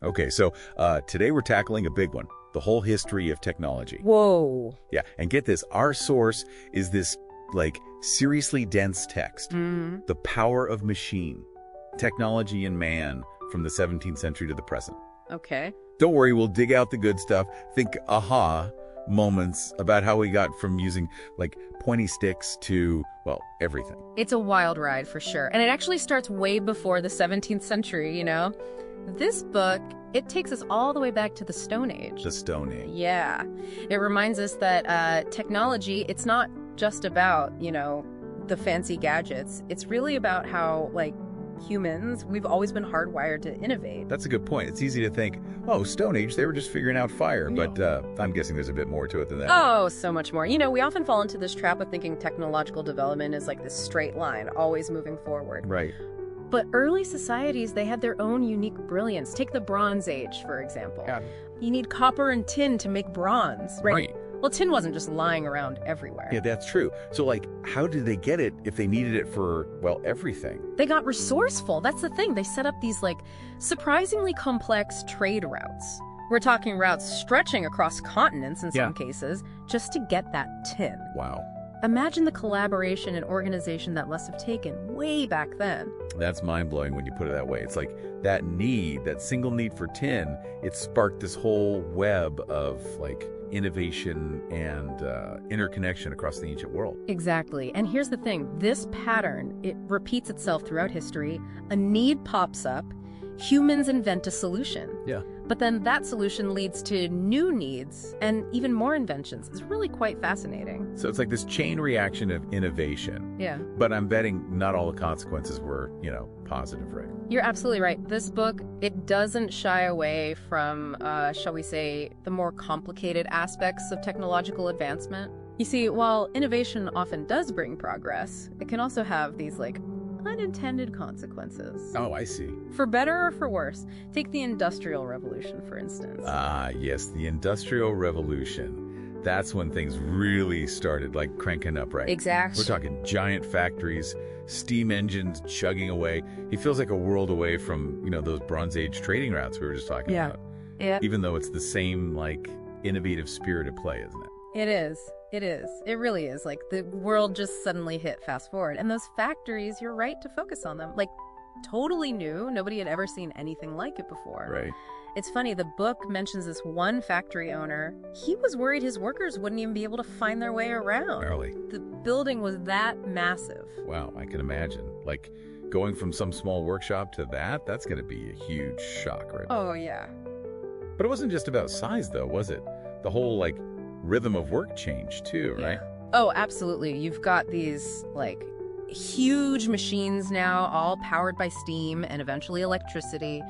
Okay, so today we're tackling a big one, the whole history of technology. Whoa. Yeah, and get this, our source is this, seriously dense text. The Power of Machine, Technology and Man from the 17th century to the present. Okay. Don't worry, we'll dig out the good stuff. Think aha moments about how we got from using, pointy sticks to, everything. It's a wild ride for sure. And it actually starts way before the 17th century, you know? This book, it takes us all the way back to the Stone Age. The Stone Age. Yeah. It reminds us that technology, it's not just about, the fancy gadgets. It's really about how, humans, we've always been hardwired to innovate. That's a good point. It's easy to think, Stone Age, they were just figuring out fire. No. But I'm guessing there's a bit more to it than that. Oh, so much more. We often fall into this trap of thinking technological development is like this straight line, always moving forward. Right. But early societies, they had their own unique brilliance. Take the Bronze Age, for example. Yeah. You need copper and tin to make bronze, Right. Well, tin wasn't just lying around everywhere. Yeah, that's true. So, how did they get it if they needed it for, everything? They got resourceful. That's the thing. They set up these, surprisingly complex trade routes. We're talking routes stretching across continents in some cases, just to get that tin. Wow. Imagine the collaboration and organization that must have taken way back then. That's mind-blowing when you put it that way. It's like that need, that single need for tin, it sparked this whole web of, innovation and interconnection across the ancient world. Exactly. And here's the thing. This pattern, it repeats itself throughout history. A need pops up. Humans invent a solution. Yeah. But then that solution leads to new needs and even more inventions. It's really quite fascinating. So it's like this chain reaction of innovation. Yeah. But I'm betting not all the consequences were, positive, right? You're absolutely right. This book, it doesn't shy away from, shall we say, the more complicated aspects of technological advancement. You see, while innovation often does bring progress, it can also have these, unintended consequences. Oh, I see. For better or for worse. Take the Industrial Revolution, for instance. Ah, yes, the Industrial Revolution. That's when things really started, cranking up, right? Exactly. We're talking giant factories, steam engines chugging away. It feels like a world away from, those Bronze Age trading routes we were just talking about. Yeah. Even though it's the same, innovative spirit at play, isn't it? It is. It is. It really is. The world just suddenly hit fast forward. And those factories, you're right to focus on them. Totally new. Nobody had ever seen anything like it before. Right. It's funny, the book mentions this one factory owner. He was worried his workers wouldn't even be able to find their way around. Gnarly. The building was that massive. Wow, I can imagine. Going from some small workshop to that's going to be a huge shock, right? Oh, yeah. But it wasn't just about size, though, was it? The whole, rhythm of work changed, too, right? Oh, absolutely. You've got these, huge machines now, all powered by steam and eventually electricity,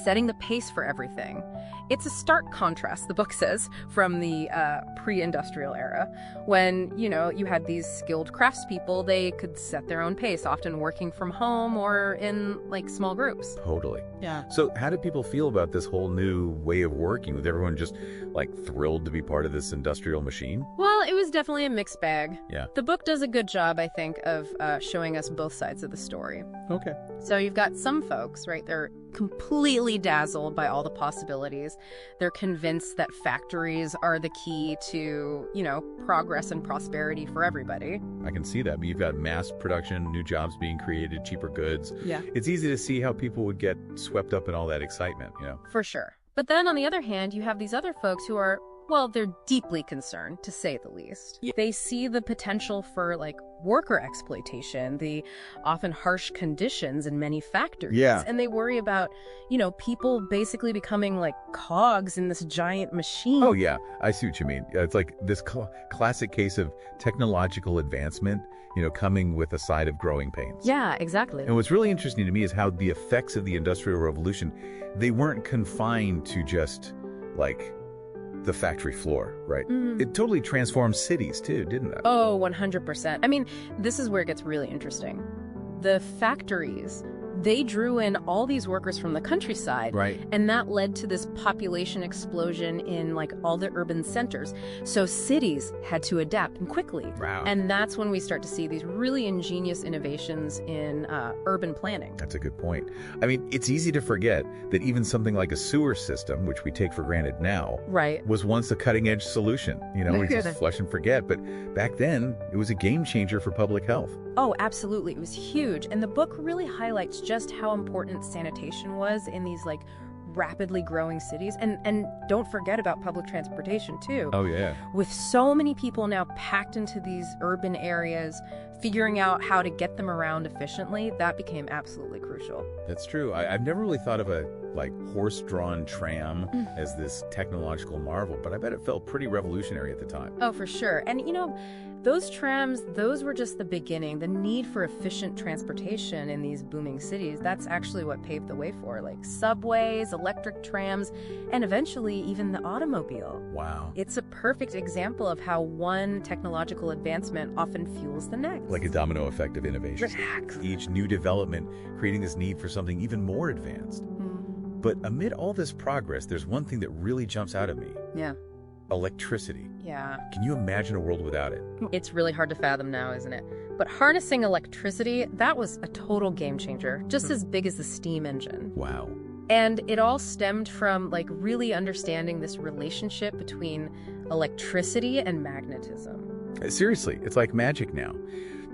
setting the pace for everything. It's a stark contrast, the book says, from the pre-industrial era, when, you had these skilled craftspeople. They could set their own pace, often working from home or in, small groups. Totally. Yeah. So how did people feel about this whole new way of working? Was everyone just, thrilled to be part of this industrial machine? Well, it was definitely a mixed bag. Yeah. The book does a good job, I think, of showing us both sides of the story. Okay. So you've got some folks, right? They're completely dazzled by all the possibilities. They're convinced that factories are the key to, progress and prosperity for everybody. I can see that. But you've got mass production, new jobs being created, cheaper goods. Yeah. It's easy to see how people would get swept up in all that excitement, For sure. But then on the other hand, you have these other folks who are, well, they're deeply concerned, to say the least. Yeah. They see the potential for, worker exploitation, the often harsh conditions in many factories. Yeah. And they worry about, people basically becoming cogs in this giant machine. Oh, yeah. I see what you mean. It's this classic case of technological advancement, coming with a side of growing pains. Yeah, exactly. And what's really interesting to me is how the effects of the Industrial Revolution, they weren't confined to just, the factory floor, right? It totally transformed cities too, didn't it? Oh, 100%. I mean, this is where it gets really interesting. The factories, they drew in all these workers from the countryside. Right. And that led to this population explosion in like all the urban centers. So cities had to adapt and quickly. Wow. And that's when we start to see these really ingenious innovations in urban planning. That's a good point. I mean, it's easy to forget that even something like a sewer system, which we take for granted now, Right. was once a cutting-edge solution. We just flush and forget. But back then, it was a game changer for public health. Oh, absolutely. It was huge. And the book really highlights just how important sanitation was in these like rapidly growing cities. And don't forget about public transportation too. Oh, yeah. With so many people now packed into these urban areas, figuring out how to get them around efficiently, that became absolutely crucial. That's true. I've never really thought of a horse-drawn tram as this technological marvel, but I bet it felt pretty revolutionary at the time. Oh, for sure. And those trams, those were just the beginning. The need for efficient transportation in these booming cities, that's actually what paved the way for like subways, electric trams, and eventually even the automobile. Wow. It's a perfect example of how one technological advancement often fuels the next. Like a domino effect of innovation. Exactly. Each new development creating this need for something even more advanced. But amid all this progress, there's one thing that really jumps out at me. Yeah. Electricity. Yeah. Can you imagine a world without it? It's really hard to fathom now, isn't it? But harnessing electricity, that was a total game changer, just as big as the steam engine. Wow. And it all stemmed from like really understanding this relationship between electricity and magnetism. Seriously, it's like magic now.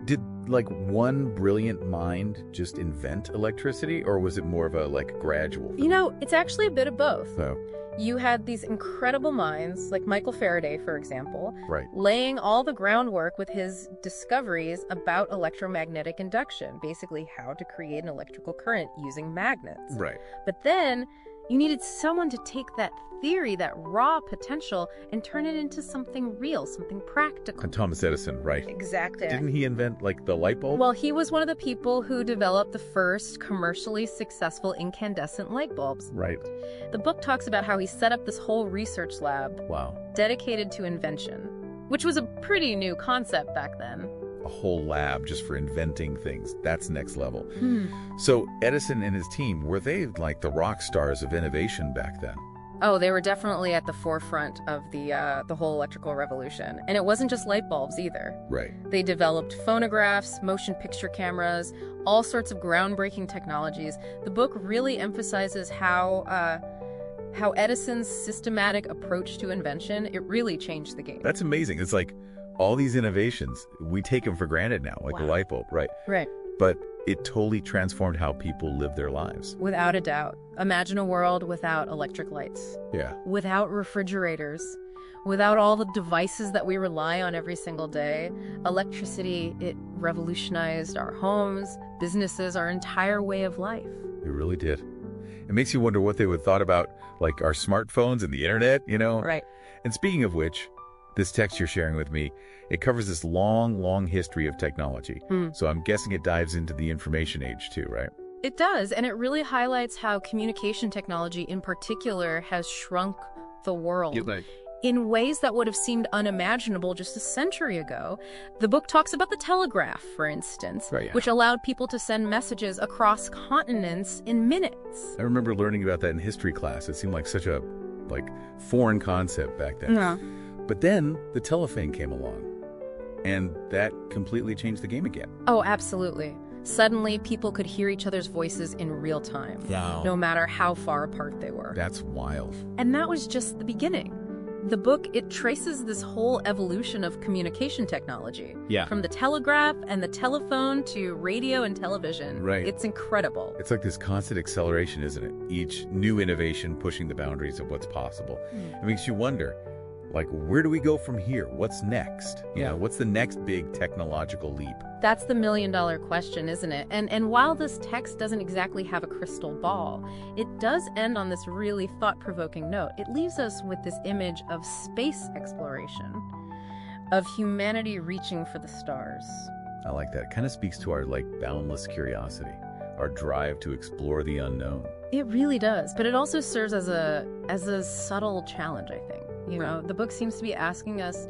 Did one brilliant mind just invent electricity, or was it more of a gradual thing? It's actually a bit of both. So, You had these incredible minds, like Michael Faraday, for example, right. laying all the groundwork with his discoveries about electromagnetic induction, basically how to create an electrical current using magnets. Right. But then you needed someone to take that theory, that raw potential, and turn it into something real, something practical. And Thomas Edison, right. Exactly. Didn't he invent the light bulb? Well, he was one of the people who developed the first commercially successful incandescent light bulbs. Right. The book talks about how he set up this whole research lab Wow. dedicated to invention, which was a pretty new concept back then. A whole lab just for inventing things. That's next level. So Edison and his team, were they like the rock stars of innovation back then? Oh, they were definitely at the forefront of the whole electrical revolution. And it wasn't just light bulbs either. Right. They developed phonographs, motion picture cameras, all sorts of groundbreaking technologies. The book really emphasizes how Edison's systematic approach to invention, it really changed the game. That's amazing. It's like all these innovations, we take them for granted now, like a light bulb, right? Right. But it totally transformed how people live their lives. Without a doubt. Imagine a world without electric lights. Yeah. Without refrigerators. Without all the devices that we rely on every single day. Electricity, it revolutionized our homes, businesses, our entire way of life. It really did. It makes you wonder what they would have thought about, our smartphones and the internet, Right. And speaking of which, this text you're sharing with me, it covers this long, long history of technology. So I'm guessing it dives into the information age too, right? It does, and it really highlights how communication technology in particular has shrunk the world in ways that would have seemed unimaginable just a century ago. The book talks about the telegraph, for instance, Right, yeah. which allowed people to send messages across continents in minutes. I remember learning about that in history class. It seemed like such a foreign concept back then. Yeah. But then the telephone came along, and that completely changed the game again. Oh, absolutely. Suddenly, people could hear each other's voices in real time, Wow. no matter how far apart they were. That's wild. And that was just the beginning. The book, it traces this whole evolution of communication technology. Yeah. From the telegraph and the telephone to radio and television. Right. It's incredible. It's like this constant acceleration, isn't it? Each new innovation pushing the boundaries of what's possible. It makes you wonder, where do we go from here? What's next? What's the next big technological leap? That's the million-dollar question, isn't it? And while this text doesn't exactly have a crystal ball, it does end on this really thought-provoking note. It leaves us with this image of space exploration, of humanity reaching for the stars. I like that. It kind of speaks to our boundless curiosity, our drive to explore the unknown. It really does, but it also serves as a subtle challenge, I think. The book seems to be asking us,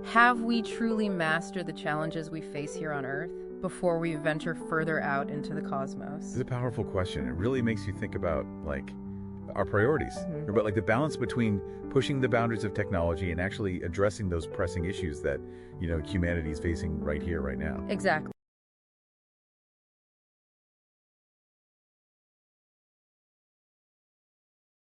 have we truly mastered the challenges we face here on Earth? before we venture further out into the cosmos? It's a powerful question. It really makes you think about, like, our priorities, about like the balance between pushing the boundaries of technology and actually addressing those pressing issues that, humanity is facing right here, right now. Exactly.